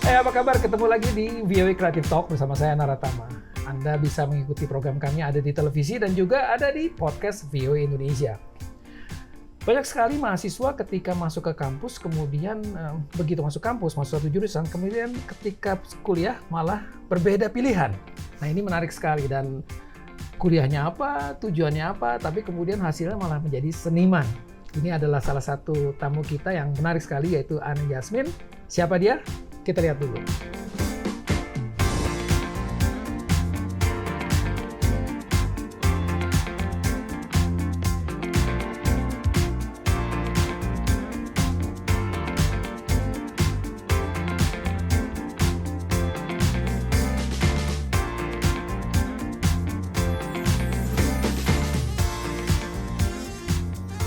Apa kabar? Ketemu lagi di VOA Creative Talk bersama saya Naratama. Anda bisa mengikuti program kami ada di televisi dan juga ada di podcast VOA Indonesia. Banyak sekali mahasiswa ketika masuk ke kampus, kemudian begitu masuk kampus, masuk satu jurusan, kemudian ketika kuliah malah berbeda pilihan. Nah ini menarik sekali dan kuliahnya apa, tujuannya apa, tapi kemudian hasilnya malah menjadi seniman. Ini adalah salah satu tamu kita yang menarik sekali yaitu Anne Yasmin. Siapa dia? Kita lihat dulu.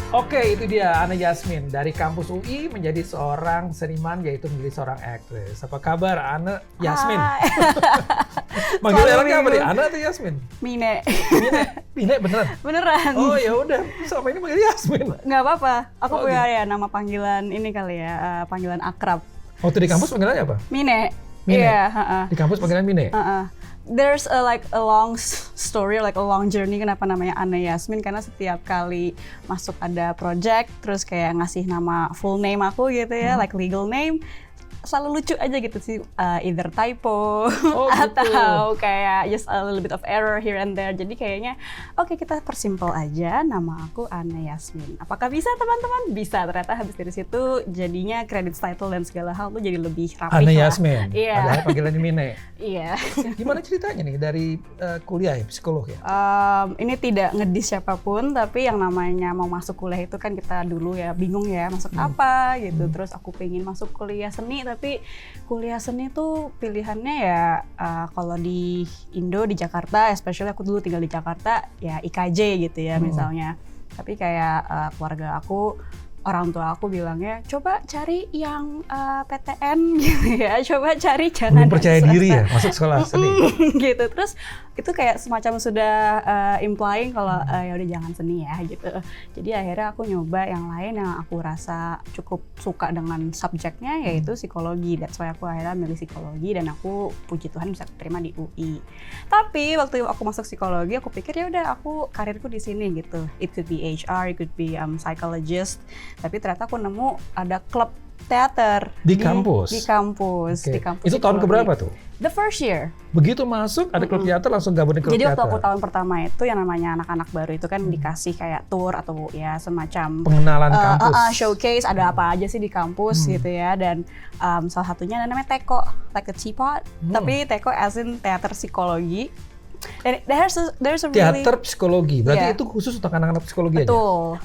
Oke, itu dia Anne Yasmin dari kampus UI menjadi seorang seniman yaitu menjadi seorang aktris. Apa kabar Anne Yasmin? Manggil orangnya apa nih? Anne atau Yasmin? Mine. Mine beneran? Beneran. Oh ya udah, selama ini manggil Yasmin. Nggak apa-apa. Aku punya ya nama panggilan ini kali ya, panggilan akrab. Waktu di kampus panggilannya apa? Mine. Mine. Iya. Di kampus panggilan Mine. There's a long story, like a long journey kenapa namanya Anne Yasmin, karena setiap kali masuk ada project terus kayak ngasih nama full name aku gitu ya, like legal name, selalu lucu aja gitu sih, either typo atau kayak just a little bit of error here and there. Jadi kayaknya oke, kita persimpel aja, nama aku Anne Yasmin. Apakah bisa teman-teman? Bisa. Ternyata habis dari situ jadinya credit title dan segala hal tuh jadi lebih rapi. Anne Yasmin. Iya. Padahal panggilannya Mine. Iya. Gimana ceritanya nih dari kuliah ya, psikolog ya? Ini tidak ngedis siapapun, tapi yang namanya mau masuk kuliah itu kan kita dulu ya bingung ya masuk apa gitu. Terus aku pengen masuk kuliah seni, tapi kuliah seni tuh pilihannya ya kalau di Indo, di Jakarta, especially aku dulu tinggal di Jakarta, ya IKJ gitu ya misalnya. Tapi kayak keluarga aku, orang tua aku bilangnya coba cari yang PTN gitu ya, coba cari jangan belum percaya diri ya masuk sekolah seni gitu. Terus itu kayak semacam sudah implying kalau ya udah jangan seni ya gitu. Jadi akhirnya aku nyoba yang lain yang aku rasa cukup suka dengan subjeknya, yaitu psikologi. That's why aku akhirnya milih psikologi dan aku puji Tuhan bisa terima di UI. Tapi waktu aku masuk psikologi aku pikir ya udah aku karirku di sini gitu. It could be HR, it could be psychologist. Tapi ternyata aku nemu ada klub teater di kampus. Di kampus. Okay. Di kampus. Itu tahun keberapa tuh? The first year. Begitu masuk ada klub teater langsung gabung di klub teater. Jadi waktu aku tahun pertama itu yang namanya anak-anak baru itu kan dikasih kayak tour atau ya semacam pengenalan kampus, showcase ada apa aja sih di kampus gitu ya. Dan salah satunya namanya Teko, like a teapot, tapi Teko as in teater psikologi. Dan there's a really teater psikologi, berarti itu khusus untuk anak-anak psikologi aja? Betul.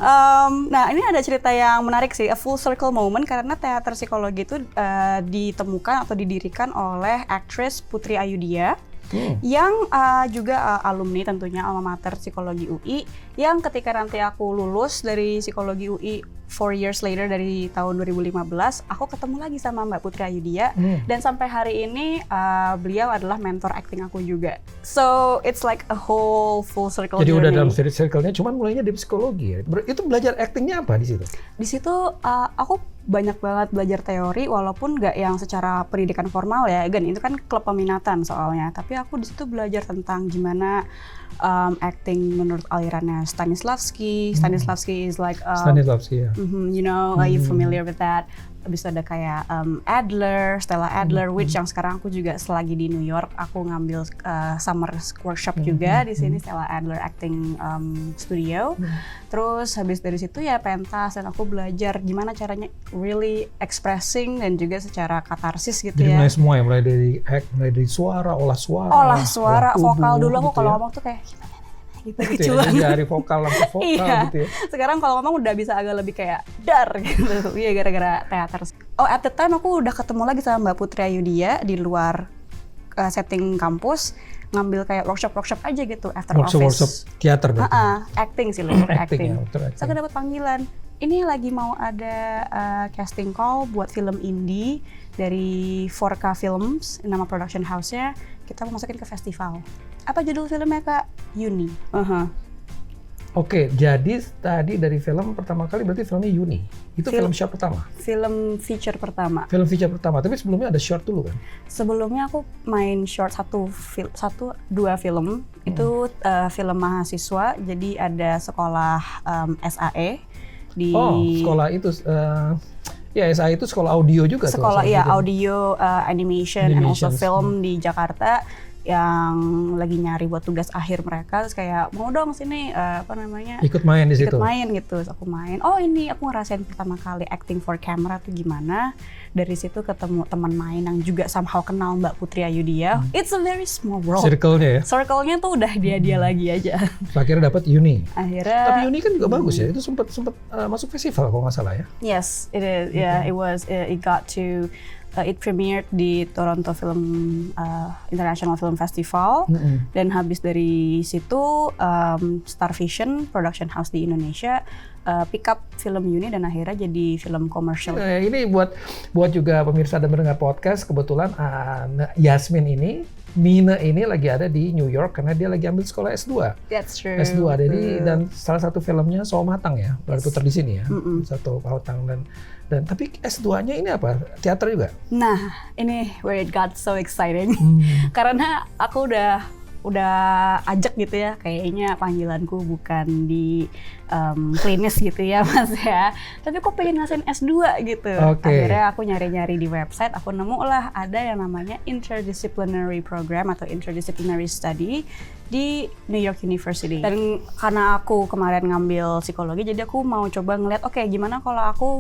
Nah ini ada cerita yang menarik sih, a full circle moment, karena teater psikologi itu ditemukan atau didirikan oleh aktris Putri Ayudhya, yang juga alumni tentunya alma mater psikologi UI, yang ketika nanti aku lulus dari psikologi UI 4 years later dari tahun 2015, aku ketemu lagi sama Mbak Putri Ayudhya, dan sampai hari ini beliau adalah mentor acting aku juga. So it's like a whole full circle Jadi journey. udah dalam circle-nya, cuman mulainya dari psikologi ya. Itu belajar actingnya apa di situ? Di situ aku banyak banget belajar teori, walaupun nggak yang secara pendidikan formal ya. Again, itu kan klub peminatan soalnya. Tapi aku di situ belajar tentang gimana acting menurut alirannya Stanislavski. Stanislavski is like Stanislavski ya. You know, are you familiar with that? Habis ada kayak Adler, Stella Adler, which yang sekarang aku juga selagi di New York, aku ngambil summer workshop juga di sini, Stella Adler Acting Studio. Terus habis dari situ ya pentas, dan aku belajar gimana caranya really expressing dan juga secara katarsis gitu. Jadi ya. mulai semua ya, mulai dari suara, olah suara, vokal dulu aku gitu kalau ngomong tuh kayak gitu ya, dari vokal langsung vokal gitu ya. Sekarang kalau ngomong udah bisa agak lebih kayak dar gitu. Iya, gara-gara teater. Oh, at the time aku udah ketemu lagi sama Mbak Putri Ayudhya di luar setting kampus, ngambil kayak workshop aja gitu after office. Workshop teater berarti. Acting sih lebih acting. Saya dapat panggilan. Ini lagi mau ada casting call buat film indie dari 4K Films, nama production house-nya. Kita mau masukin ke festival. Apa judul filmnya, Kak? Uni. Oke, jadi tadi dari film pertama kali berarti filmnya Yuni. Itu film short pertama? Film feature pertama. Film feature pertama, tapi sebelumnya ada short dulu kan? Sebelumnya aku main short dua film. Itu film mahasiswa, jadi ada sekolah SAE di... Oh, sekolah itu... ya, SAE itu sekolah audio juga. Sekolah, iya, audio, animation, and also film di Jakarta. Yang lagi nyari buat tugas akhir mereka, terus kayak mau dong sini ikut main di situ. Ikut main gitu, terus aku main. Oh ini aku ngerasain pertama kali acting for camera tuh gimana. Dari situ ketemu teman main yang juga somehow kenal Mbak Putri Ayudhya. It's a very small world. Circle-nya ya? Circle-nya tuh udah dia lagi aja. Akhirnya dapat Yuni. Tapi Yuni kan juga bagus ya, itu sempat masuk festival kalau nggak salah ya? Yes, it is. Yeah, it got to... it premiered di Toronto International Film Festival, dan habis dari situ Star Vision Production House di Indonesia pick up film Yuni dan akhirnya jadi film komersial. Ini buat juga pemirsa dan mendengar podcast, kebetulan Yasmin ini, Mina ini lagi ada di New York karena dia lagi ambil sekolah S2. That's true. S2 jadi dan salah satu filmnya Saw Matang ya, baru putar di sini ya. Satu Matang dan tapi S2-nya ini apa? Teater juga? Nah, ini where it got so exciting. Karena aku udah ajak gitu ya, kayaknya panggilanku bukan di klinis gitu ya Mas ya, tapi aku pengen ngasihin S2 gitu. Akhirnya aku nyari-nyari di website, aku nemu lah ada yang namanya interdisciplinary program atau interdisciplinary study di New York University. Dan karena aku kemarin ngambil psikologi, jadi aku mau coba ngeliat, oke, gimana kalau aku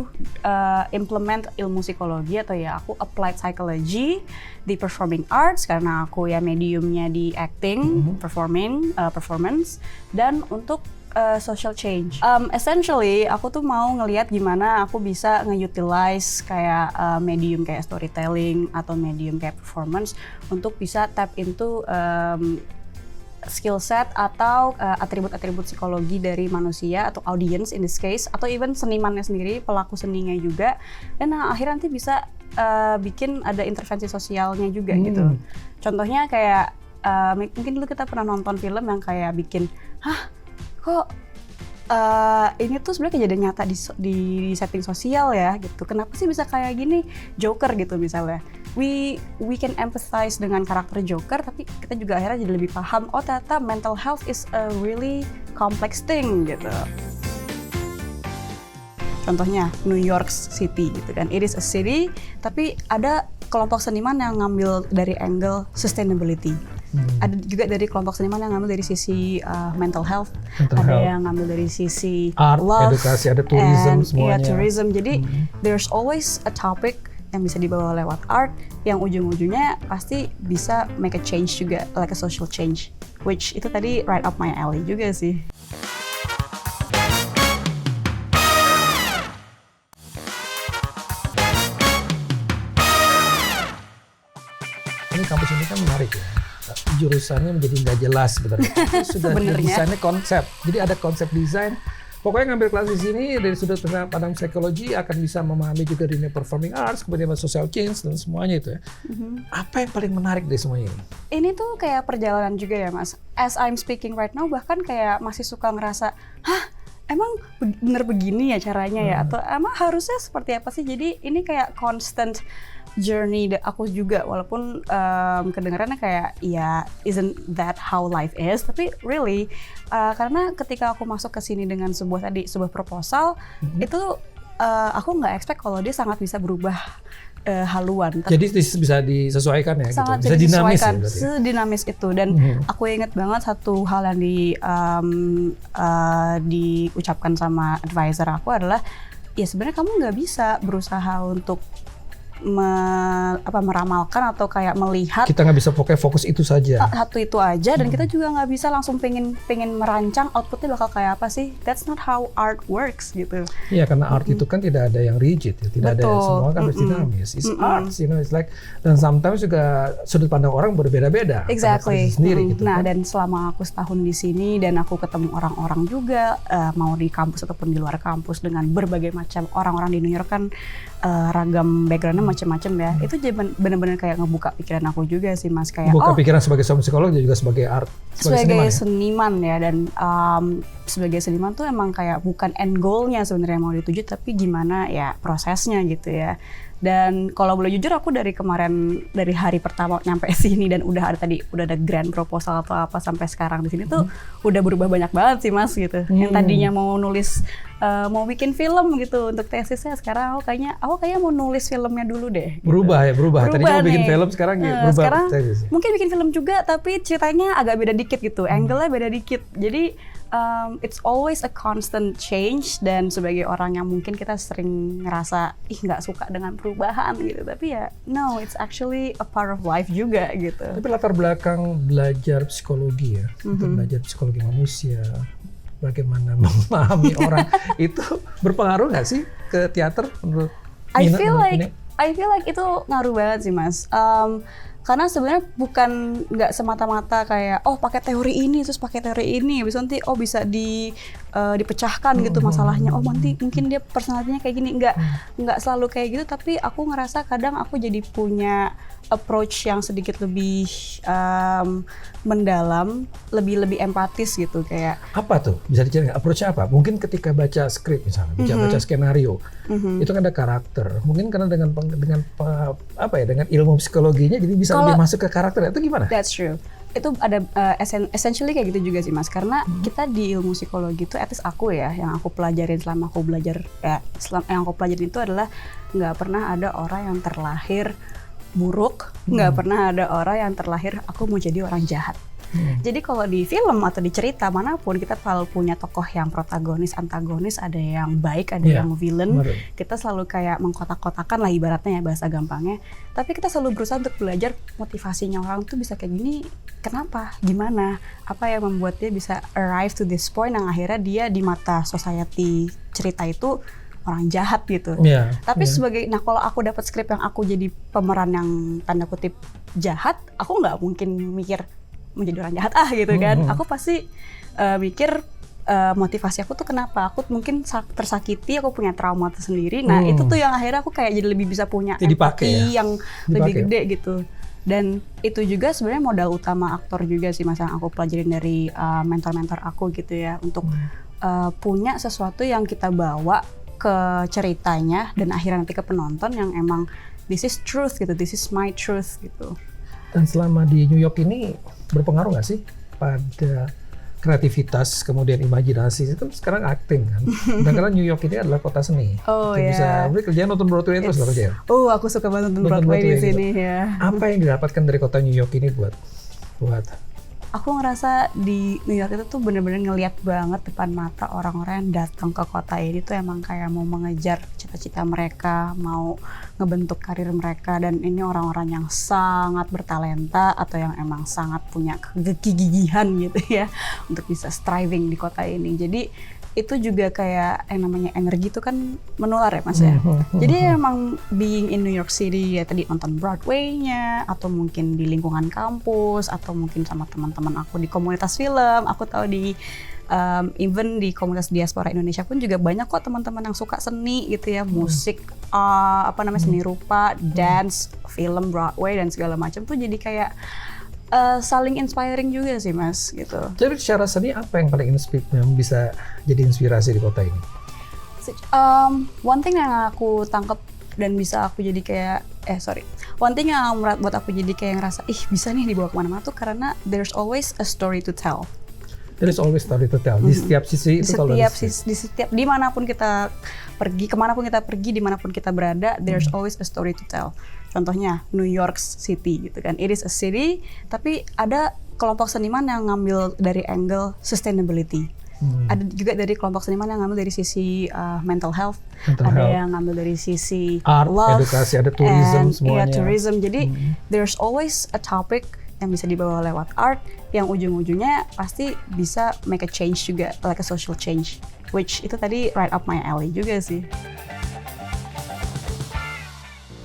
implement ilmu psikologi atau ya aku applied psychology di performing arts, karena aku ya mediumnya di acting, performance, dan untuk social change. Essentially, aku tuh mau ngelihat gimana aku bisa nge-utilize kayak medium kayak storytelling atau medium kayak performance untuk bisa tap into skill set atau atribut-atribut psikologi dari manusia atau audience in this case, atau even senimannya sendiri, pelaku seninya juga, dan akhirnya nanti bisa bikin ada intervensi sosialnya juga gitu. Contohnya kayak mungkin dulu kita pernah nonton film yang kayak bikin, kok ini tuh sebenarnya kejadian nyata di setting sosial ya gitu. Kenapa sih bisa kayak gini? Joker gitu misalnya. We can empathize dengan karakter Joker, tapi kita juga akhirnya jadi lebih paham, oh ternyata mental health is a really complex thing gitu. Contohnya New York City gitu kan. It is a city, tapi ada kelompok seniman yang ngambil dari angle sustainability. Ada juga dari kelompok seniman yang ngambil dari sisi mental health, yang ngambil dari sisi art, love, edukasi, ada tourism semuanya. Tourism. Jadi there's always a topic yang bisa dibawa lewat art yang ujung-ujungnya pasti bisa make a change juga, like a social change, which itu tadi right up my alley juga sih. Ini kampus ini kan menarik ya. Jurusannya menjadi nggak jelas sebenarnya. Sudah desainnya konsep. Jadi ada konsep desain. Pokoknya ngambil kelas di sini dari sudut pandang psikologi akan bisa memahami juga dunia performing arts, kemudian social change dan semuanya itu ya. Apa yang paling menarik dari semuanya ini? Ini tuh kayak perjalanan juga ya Mas. As I'm speaking right now, bahkan kayak masih suka ngerasa, emang bener begini ya caranya ya? Atau emang harusnya seperti apa sih? Jadi ini kayak constant journey aku juga, walaupun kedengarannya kayak ya isn't that how life is, tapi really karena ketika aku masuk ke sini dengan sebuah proposal itu aku nggak expect kalau dia sangat bisa berubah haluan. Jadi bisa disesuaikan ya, sangat gitu. Bisa dinamis ya, sedinamis itu. Dan aku ingat banget satu hal yang diucapkan sama advisor aku adalah, ya sebenarnya kamu nggak bisa berusaha untuk meramalkan atau kayak melihat, kita nggak bisa pokoknya fokus itu saja, satu itu aja, dan kita juga nggak bisa langsung pengen merancang outputnya bakal kayak apa sih. That's not how art works gitu. Iya, karena art itu kan tidak ada yang rigid ya, tidak ada yang semua kan harus dinamis. It's art, it's like, dan sometimes juga sudut pandang orang berbeda-beda. Exactly. Sendiri, gitu, nah kan? Dan selama aku setahun di sini dan aku ketemu orang-orang juga, mau di kampus ataupun di luar kampus, dengan berbagai macam orang-orang di New York kan ragam backgroundnya macam-macam ya. Itu benar-benar kayak ngebuka pikiran aku juga sih Mas, kayak buka pikiran sebagai seorang psikolog dan juga sebagai sebagai seniman ya, dan sebagai seniman tuh emang kayak bukan end goal-nya sebenarnya mau dituju, tapi gimana ya prosesnya gitu ya. Dan kalau boleh jujur, aku dari kemarin, dari hari pertama nyampe sini dan udah ada grand proposal atau apa sampai sekarang di sini tuh udah berubah banyak banget sih Mas gitu. Yang tadinya mau nulis, mau bikin film gitu untuk tesisnya, sekarang aku kayaknya mau nulis filmnya dulu deh. Gitu. Berubah. Tadinya mau bikin film, sekarang berubah. Sekarang mungkin bikin film juga, tapi ceritanya agak beda dikit gitu, angle-nya beda dikit. Jadi it's always a constant change, dan sebagai orang yang mungkin kita sering ngerasa nggak suka dengan perubahan gitu, tapi ya no, it's actually a part of life juga gitu. Tapi latar belakang belajar psikologi ya, belajar psikologi manusia, bagaimana memahami orang itu berpengaruh nggak sih ke teater menurut I feel like itu ngaruh banget sih Mas. Karena sebenarnya bukan nggak semata-mata kayak pakai teori ini terus pakai teori ini, habis nanti bisa dipecahkan gitu masalahnya. Nanti mungkin dia personalitinya kayak gini, nggak selalu kayak gitu. Tapi aku ngerasa kadang aku jadi punya approach yang sedikit lebih mendalam, lebih empatis gitu kayak. Apa tuh? Bisa diceritain nggak? Approach-nya apa? Mungkin ketika baca skrip misalnya, baca skenario, itu kan ada karakter. Mungkin karena dengan ilmu psikologinya jadi bisa lebih masuk ke karakter. Itu gimana? That's true. Itu ada essentially kayak gitu juga sih Mas, karena kita di ilmu psikologi itu, at least aku ya, yang aku pelajarin selama aku belajar yang aku pelajarin itu adalah nggak pernah ada orang yang terlahir buruk, nggak pernah ada orang yang terlahir aku mau jadi orang jahat. Jadi kalau di film atau di cerita manapun, kita selalu punya tokoh yang protagonis, antagonis, ada yang baik, ada yang villain. Kita selalu kayak mengkotak-kotakan lah ibaratnya ya, bahasa gampangnya. Tapi kita selalu berusaha untuk belajar motivasinya orang tuh bisa kayak gini, kenapa, gimana, apa yang membuat dia bisa arrive to this point yang akhirnya dia di mata society cerita itu orang jahat gitu. Tapi kalau aku dapat skrip yang aku jadi pemeran yang tanda kutip jahat, aku nggak mungkin mikir menjadi orang jahat gitu kan. Aku pasti mikir motivasi aku tuh kenapa. Aku mungkin tersakiti, aku punya trauma tersendiri. Nah itu tuh yang akhirnya aku kayak jadi lebih bisa punya empati yang lebih gede gitu. Dan itu juga sebenarnya modal utama aktor juga sih Mas, yang aku pelajarin dari mentor-mentor aku gitu ya, untuk punya sesuatu yang kita bawa ke ceritanya dan akhirnya nanti ke penonton yang emang this is truth gitu, this is my truth gitu. Dan selama di New York ini berpengaruh nggak sih pada kreativitas, kemudian imajinasi? Itu sekarang acting kan, dan karena New York ini adalah kota seni. Bisa kerjaan nonton Broadway terus kerja. Aku suka banget nonton Broadway di sini gitu. Ya. Apa yang didapatkan dari kota New York ini buat aku ngerasa di New York itu tuh bener-bener ngeliat banget depan mata orang-orang yang datang ke kota ini tuh emang kayak mau mengejar cita-cita mereka, mau ngebentuk karir mereka, dan ini orang-orang yang sangat bertalenta atau yang emang sangat punya kegigihan gitu ya untuk bisa striving di kota ini. Jadi itu juga kayak yang namanya energi itu kan menular ya Mas ya. Jadi emang being in New York City ya, tadi nonton Broadway-nya, atau mungkin di lingkungan kampus, atau mungkin sama teman-teman aku di komunitas film. Aku tahu di even di komunitas diaspora Indonesia pun juga banyak kok teman-teman yang suka seni gitu ya, musik, seni rupa, dance, film, Broadway dan segala macam tuh jadi kayak saling inspiring juga sih Mas gitu. Jadi secara seni apa yang paling yang bisa jadi inspirasi di kota ini? One thing yang aku tangkap dan bisa aku jadi kayak one thing yang buat aku jadi kayak ngerasa bisa nih dibawa kemana-mana tuh karena there's always a story to tell. There is always story to tell. Di setiap sisi itu di setiap dimanapun kita pergi, kemanapun kita pergi, dimanapun kita berada, there's always a story to tell. Contohnya New York City gitu kan. It is a city, tapi ada kelompok seniman yang ngambil dari angle sustainability. Ada juga dari kelompok seniman yang ngambil dari sisi mental health, yang ngambil dari sisi art, love, edukasi, ada tourism semuanya. Tourism. Jadi there's always a topic yang bisa dibawa lewat art yang ujung-ujungnya pasti bisa make a change juga, like a social change, which itu tadi right up my alley juga sih.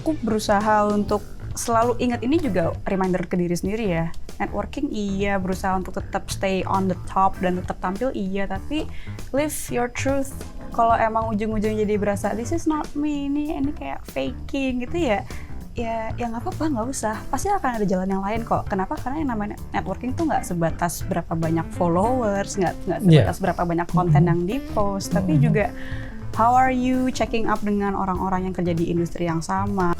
Aku berusaha untuk selalu ingat ini juga reminder ke diri sendiri ya. Networking berusaha untuk tetap stay on the top dan tetap tampil tapi live your truth. kalau emang ujung-ujungnya jadi berasa this is not me, ini kayak faking gitu ya nggak apa-apa, nggak usah, pasti akan ada jalan yang lain kok. Kenapa? Karena yang namanya networking tuh nggak sebatas berapa banyak followers, nggak sebatas berapa banyak konten yang di-post, tapi juga how are you checking up dengan orang-orang yang kerja di industri yang sama.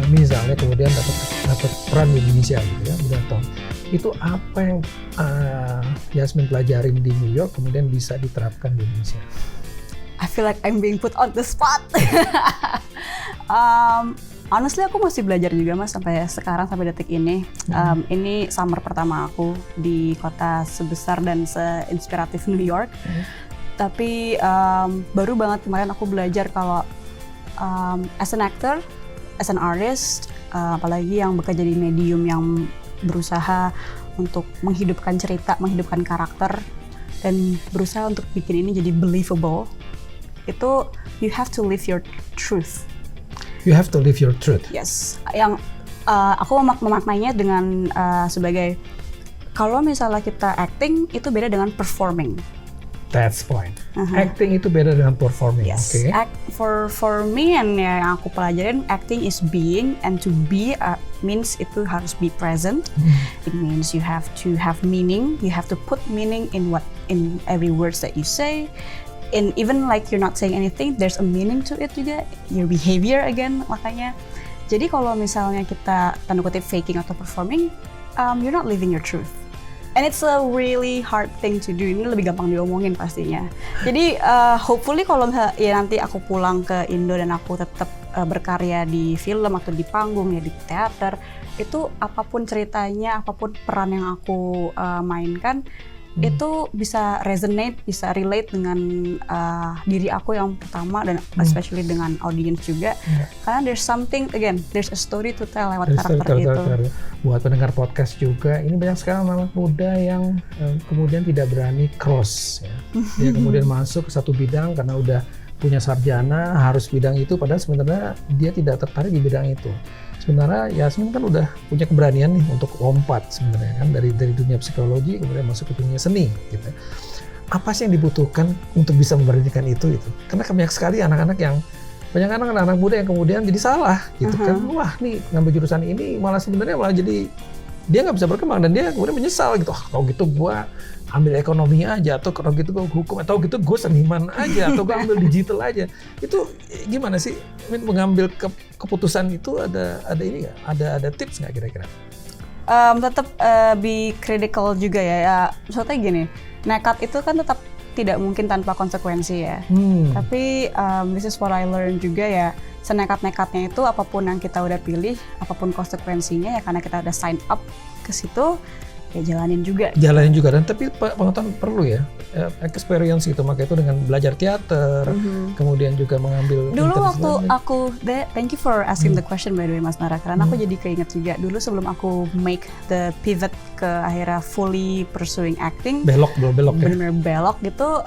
Misalnya kemudian dapat peran di Indonesia gitu ya, udah tahu itu apa yang Yasmin pelajarin di New York kemudian bisa diterapkan di Indonesia. I feel like I'm being put on the spot. Honestly aku masih belajar juga Mas sampai sekarang, sampai detik ini. Ini summer pertama aku di kota sebesar dan seinspiratif New York. Tapi baru banget kemarin aku belajar kalau as an actor, as an artist, apalagi yang bekerja di medium yang berusaha untuk menghidupkan cerita, menghidupkan karakter, dan berusaha untuk bikin ini jadi believable, itu you have to live your truth. You have to live your truth. Yes, yang aku memaknainya dengan sebagai kalau misalnya kita acting itu beda dengan performing. That's point. Acting itu beda dengan performing. Yes. Okay. For me and yang aku pelajarin, acting is being, and to be means itu harus be present. It means you have to have meaning. You have to put meaning in every words that you say. And even like you're not saying anything, there's a meaning to it juga. Your behavior again, makanya. Jadi kalau misalnya kita tanda kutip faking atau performing, you're not living your truth. And it's a really hard thing to do. Ini lebih gampang diomongin pastinya. Jadi hopefully kalau ya nanti aku pulang ke Indo dan aku tetap berkarya di film atau di panggung ya, di teater, itu apapun ceritanya, apapun peran yang aku mainkan, itu bisa resonate, bisa relate dengan diri aku yang pertama, dan especially dengan audience juga. Karena there's a story to tell lewat karakter itu. Buat pendengar podcast juga, ini banyak sekarang anak muda yang kemudian tidak berani cross ya. Dia kemudian masuk ke satu bidang karena udah punya sarjana, harus bidang itu, padahal sebenarnya dia tidak tertarik di bidang itu. Sebenarnya Yasmin kan udah punya keberanian nih untuk lompat sebenarnya kan dari dunia psikologi kemudian masuk ke dunia seni gitu. Apa sih yang dibutuhkan untuk bisa memberanikan itu? Karena banyak sekali banyak anak muda yang kemudian jadi salah gitu kan. Wah nih ngambil jurusan ini malah jadi dia nggak bisa berkembang dan dia kemudian menyesal gitu. Kalau gitu gua ambil ekonomi aja, atau kalau gitu gue hukum, atau gitu gue seniman aja, atau gue ambil digital aja. Itu gimana sih mengambil keputusan itu? Ada ini nggak? Ada tips nggak kira-kira? Tetap be critical juga ya. Maksudnya gini, nekat itu kan tetap tidak mungkin tanpa konsekuensi ya. Tapi this is what I learned juga ya. Senekat-nekatnya itu apapun yang kita udah pilih, apapun konsekuensinya ya, karena kita udah sign up ke situ, ya jalanin juga. Dan tapi pengetahuan perlu ya, experience gitu. Maka itu dengan belajar teater, kemudian juga mengambil. Dulu waktu aku, thank you for asking the question by the way Mas Nara, karena aku jadi keinget juga dulu sebelum aku make the pivot ke akhirnya fully pursuing acting. Belok ya? Bener-bener belok gitu.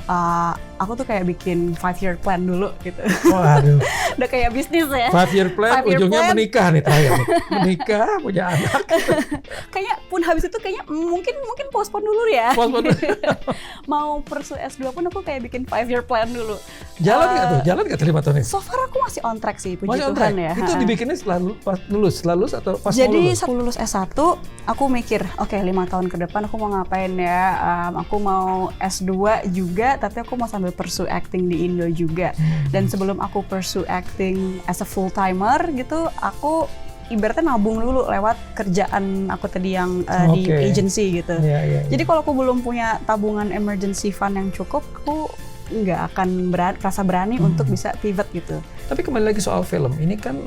Aku tuh kayak bikin 5-year plan dulu gitu. Waduh. Udah kayak bisnis ya. 5-year plan, ujungnya menikah nih terakhir. Menikah, punya anak. Kayaknya pun habis itu kayaknya mungkin postpone dulu ya. Mau pursue S2 pun aku kayak bikin 5-year plan dulu. Jalan nggak 5 tahun ini? So far aku masih on track sih, puji Tuhan ya. Itu dibikinnya setelah lulus atau pas mau lulus? Jadi setelah lulus S1, aku mikir, oke, 5 tahun ke depan aku mau ngapain ya. Aku mau S2 juga, tapi aku mau sambil pursue acting di Indo juga. Dan sebelum aku pursue acting as a full-timer gitu, aku ibaratnya nabung dulu lewat kerjaan aku tadi yang di agency gitu. Jadi kalau aku belum punya tabungan emergency fund yang cukup, aku nggak akan rasa berani untuk bisa pivot gitu. Tapi kembali lagi soal film, ini kan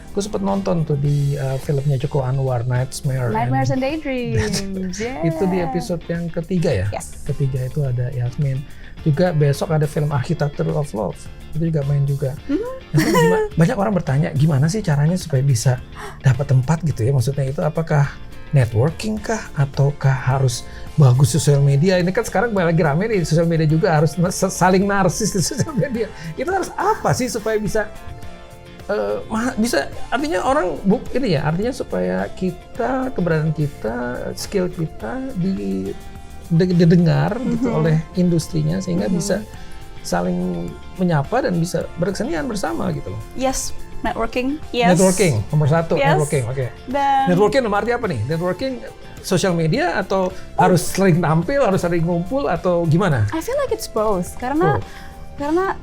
aku sempat nonton tuh di filmnya Joko Anwar, Nightmares and Daydreams. Itu di episode yang ketiga ya? Yes. Ketiga itu ada Yasmin. Juga besok ada film Architecture of Love, itu juga main juga. Banyak orang bertanya gimana sih caranya supaya bisa dapat tempat gitu ya, maksudnya itu apakah networking kah ataukah harus bagus sosial media? Ini kan sekarang lagi rame di sosial media juga, harus saling narsis di sosial media. Itu harus apa sih supaya bisa bisa artinya orang ini ya, artinya supaya kita keberadaan kita, skill kita didengar gitu oleh industrinya sehingga bisa saling menyapa dan bisa berkesenian bersama gitu loh. Yes, networking. Yes. Networking nomor 1, Yes. networking. Oke. Dan Networking nomor arti apa nih? Networking sosial media atau harus sering tampil, harus sering ngumpul atau gimana? I feel like it's both karena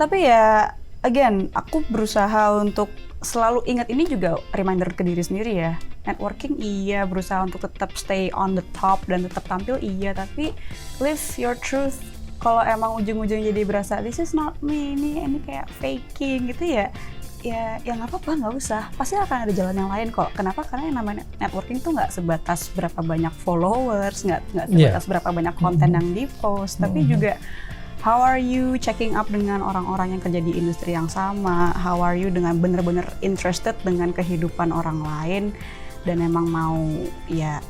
tapi ya again aku berusaha untuk selalu ingat, ini juga reminder ke diri sendiri ya. Networking iya, berusaha untuk tetap stay on the top dan tetap tampil iya, tapi live your truth. Kalau emang ujung-ujung jadi berasa this is not me, ini kayak faking gitu ya nggak apa-apa, nggak usah. Pasti akan ada jalan yang lain kok. Kenapa? Karena yang namanya networking tuh nggak sebatas berapa banyak followers, nggak sebatas berapa banyak konten yang di-post, tapi juga how are you checking up dengan orang-orang yang kerja di industri yang sama? How are you dengan bener-bener interested dengan kehidupan orang lain dan emang mau ya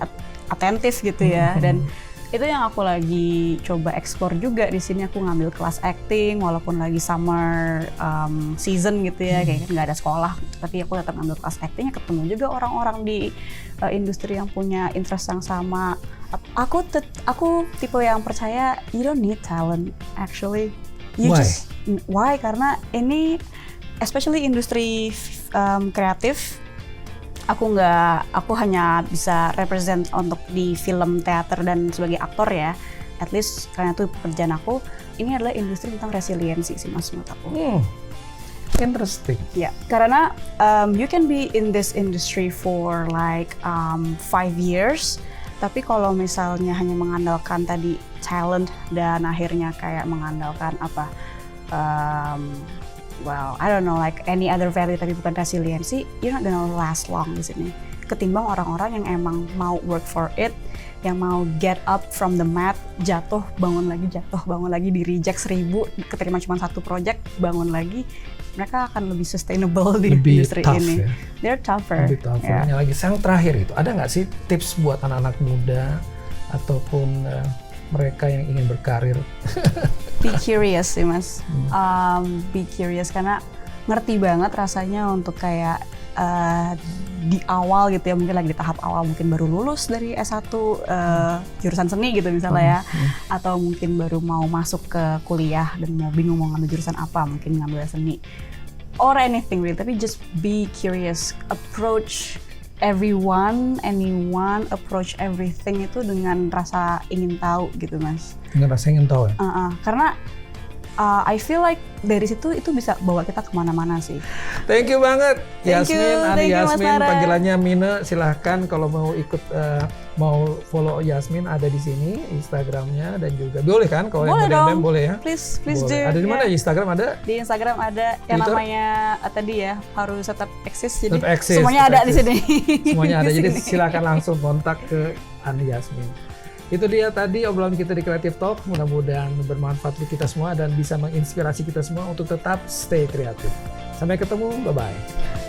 atentif gitu ya. Dan itu yang aku lagi coba explore juga di sini. Aku ngambil kelas acting walaupun lagi summer season gitu ya, kayak nggak ada sekolah, tapi aku tetap ngambil kelas acting, ketemu juga orang-orang di industri yang punya interest yang sama. Aku tipe yang percaya you don't need talent actually. Why? Karena ini especially industri kreatif. Aku hanya bisa represent untuk di film, teater dan sebagai aktor ya. At least karena itu pekerjaan aku. Ini adalah industri tentang resiliensi sih Mas, menurut aku. Interesting. Ya, karena you can be in this industry for like 5 years, tapi kalau misalnya hanya mengandalkan tadi talent dan akhirnya kayak mengandalkan apa, well, I don't know, like any other value tapi bukan resiliensi, you're not gonna last long di sini. Ketimbang orang-orang yang emang mau work for it, yang mau get up from the mat, jatuh, bangun lagi, di reject 1000, keterima cuma 1 project, bangun lagi, mereka akan lebih sustainable di industri ini. Ya? They're tougher. Lebih tougher. Yeah. Yang lagi yang terakhir itu, ada nggak sih tips buat anak-anak muda ataupun mereka yang ingin berkarir? Be curious sih Mas. Be curious karena ngerti banget rasanya untuk kayak di awal gitu ya, mungkin lagi di tahap awal, mungkin baru lulus dari S1 jurusan seni gitu misalnya ya, atau mungkin baru mau masuk ke kuliah dan mau bingung mau ngambil jurusan apa, mungkin ngambil seni or anything really, tapi just be curious, approach anyone, approach everything itu dengan rasa ingin tahu gitu Mas. Dengan rasa ingin tahu ya? Karena I feel like dari situ itu bisa bawa kita kemana-mana sih. Thank you banget Yasmin, Thank you, Yasmin, Mas Nara. panggilannya Mine. Silahkan kalau mau ikut mau follow Yasmin, ada di sini Instagramnya dan juga boleh kan kalau yang model boleh ya. Please boleh. do. Ada di mana ya? Instagram ada? Di Instagram ada yang namanya tadi ya, harus tetap eksis, jadi tetap eksis, semuanya ada di sini. Semuanya ada, Di jadi sini. silakan langsung kontak ke Ani Yasmin. Itu dia tadi obrolan kita di Creative Talk, mudah-mudahan bermanfaat untuk kita semua dan bisa menginspirasi kita semua untuk tetap stay kreatif. Sampai ketemu, bye-bye.